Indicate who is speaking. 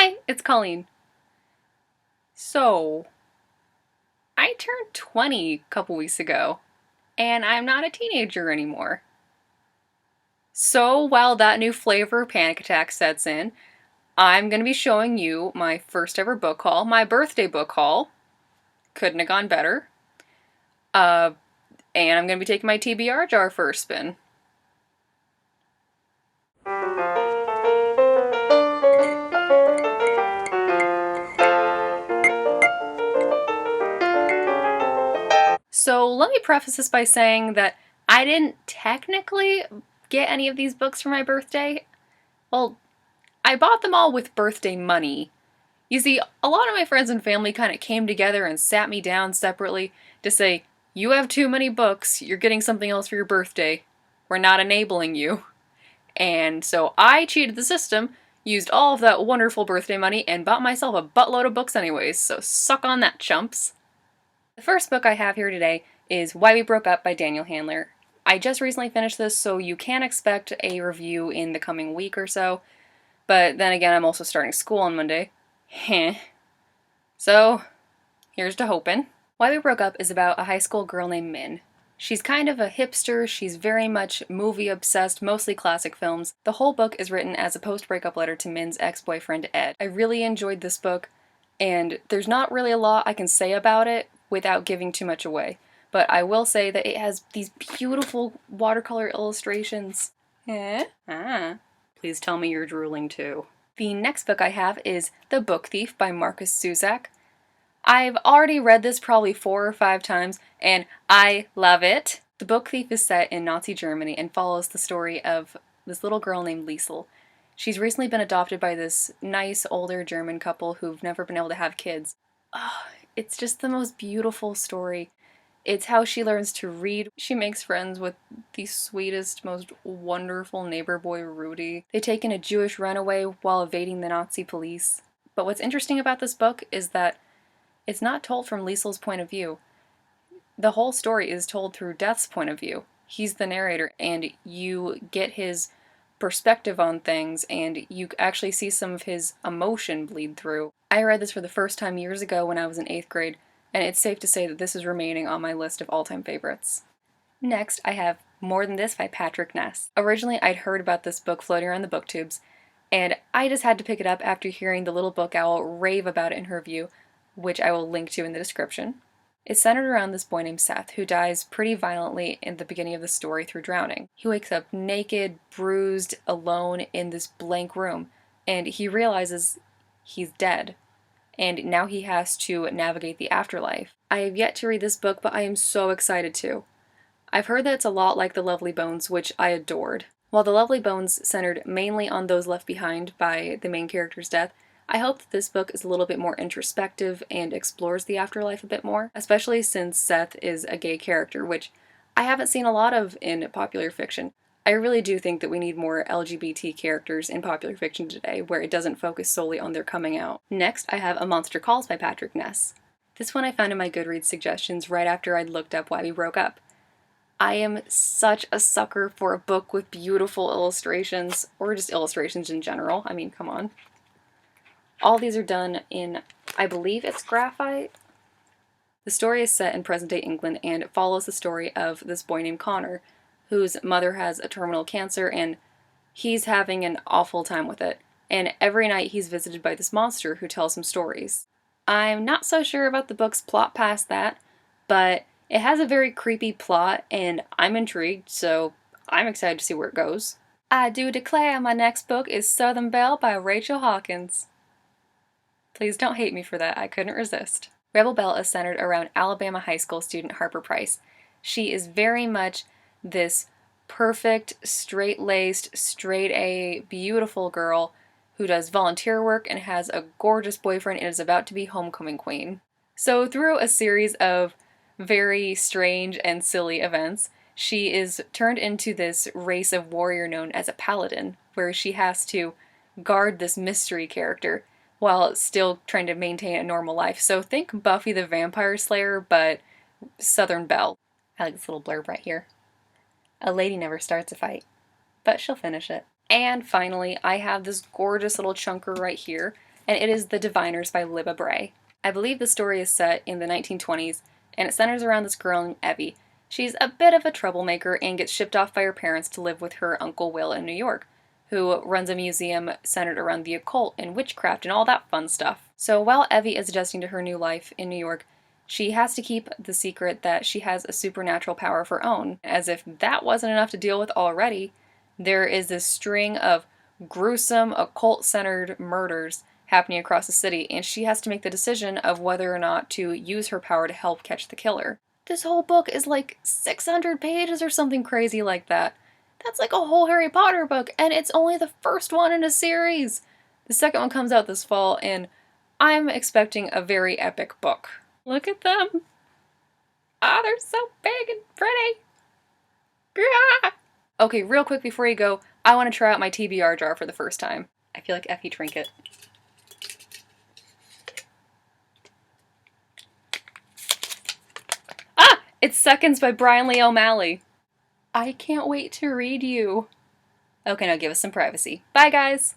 Speaker 1: Hi, it's Colleen. So, I turned 20 a couple weeks ago, and I'm not a teenager anymore. So, while that new flavor of panic attack sets in, I'm going to be showing you my first ever book haul, my birthday book haul. Couldn't have gone better. Uh, and I'm going to be taking my TBR jar for a spin. So let me preface this by saying that I didn't technically get any of these books for my birthday. Well, I bought them all with birthday money. You see, a lot of my friends and family kind of came together and sat me down separately to say, you have too many books, you're getting something else for your birthday. We're not enabling you. And so I cheated the system, used all of that wonderful birthday money, and bought myself a buttload of books anyways, so suck on that, chumps. The first book I have here today is Why We Broke Up by Daniel Handler. I just recently finished this, so you can expect a review in the coming week or so, but then again, I'm also starting school on Monday. Heh. So, here's to hoping. Why We Broke Up is about a high school girl named Min. She's kind of a hipster, she's very much movie obsessed, mostly classic films. The whole book is written as a post-breakup letter to Min's ex-boyfriend Ed. I really enjoyed this book, and there's not really a lot I can say about it without giving too much away. But I will say that it has these beautiful watercolor illustrations. Eh? Ah. Please tell me you're drooling too. The next book I have is The Book Thief by Markus Zusak. I've already read this probably 4 or 5 times, and I love it. The Book Thief is set in Nazi Germany and follows the story of this little girl named Liesel. She's recently been adopted by this nice older German couple who've never been able to have kids. Oh, it's just the most beautiful story. It's how she learns to read. She makes friends with the sweetest, most wonderful neighbor boy, Rudy. They take in a Jewish runaway while evading the Nazi police. But what's interesting about this book is that it's not told from Liesel's point of view. The whole story is told through Death's point of view. He's the narrator, and you get his perspective on things, and you actually see some of his emotion bleed through. I read this for the first time years ago when I was in 8th grade, and it's safe to say that this is remaining on my list of all-time favorites. Next, I have More Than This by Patrick Ness. Originally, I'd heard about this book floating around the booktubes, and I just had to pick it up after hearing the little book owl rave about it in her review, which I will link to in the description. It's centered around this boy named Seth, who dies pretty violently in the beginning of the story through drowning. He wakes up naked, bruised, alone in this blank room, and he realizes he's dead. And now he has to navigate the afterlife. I have yet to read this book, but I am so excited to. I've heard that it's a lot like The Lovely Bones, which I adored. While The Lovely Bones centered mainly on those left behind by the main character's death, I hope that this book is a little bit more introspective and explores the afterlife a bit more, especially since Seth is a gay character, which I haven't seen a lot of in popular fiction. I really do think that we need more LGBT characters in popular fiction today, where it doesn't focus solely on their coming out. Next, I have A Monster Calls by Patrick Ness. This one I found in my Goodreads suggestions right after I'd looked up Why We Broke Up. I am such a sucker for a book with beautiful illustrations, or just illustrations in general. I mean, come on. All these are done in, I believe it's graphite. The story is set in present-day England and it follows the story of this boy named Connor, whose mother has a terminal cancer and he's having an awful time with it. And every night he's visited by this monster who tells him stories. I'm not so sure about the book's plot past that, but it has a very creepy plot and I'm intrigued, so I'm excited to see where it goes. I do declare my next book is Southern Belle by Rachel Hawkins. Please don't hate me for that, I couldn't resist. Rebel Belle is centered around Alabama high school student Harper Price. She is very much this perfect, straight-laced, straight-A, beautiful girl who does volunteer work and has a gorgeous boyfriend and is about to be homecoming queen. So through a series of very strange and silly events, she is turned into this race of warrior known as a paladin, where she has to guard this mystery character while still trying to maintain a normal life. So think Buffy the Vampire Slayer, but Southern Belle. I like this little blurb right here. A lady never starts a fight, but she'll finish it. And finally, I have this gorgeous little chunker right here, and it is The Diviners by Libba Bray. I believe the story is set in the 1920s, and it centers around this girl named Evie. She's a bit of a troublemaker and gets shipped off by her parents to live with her Uncle Will in New York, who runs a museum centered around the occult and witchcraft and all that fun stuff. So while Evie is adjusting to her new life in New York, she has to keep the secret that she has a supernatural power of her own. As if that wasn't enough to deal with already, there is this string of gruesome, occult-centered murders happening across the city, and she has to make the decision of whether or not to use her power to help catch the killer. This whole book is like 600 pages or something crazy like that. That's like a whole Harry Potter book, and it's only the first one in a series. The second one comes out this fall, and I'm expecting a very epic book. Look at them. Ah, they're so big and pretty. Ah! Okay, real quick before you go, I want to try out my TBR jar for the first time. I feel like Effie Trinket. Ah! It's Seconds by Brian Lee O'Malley. I can't wait to read you. Okay, now give us some privacy. Bye, guys!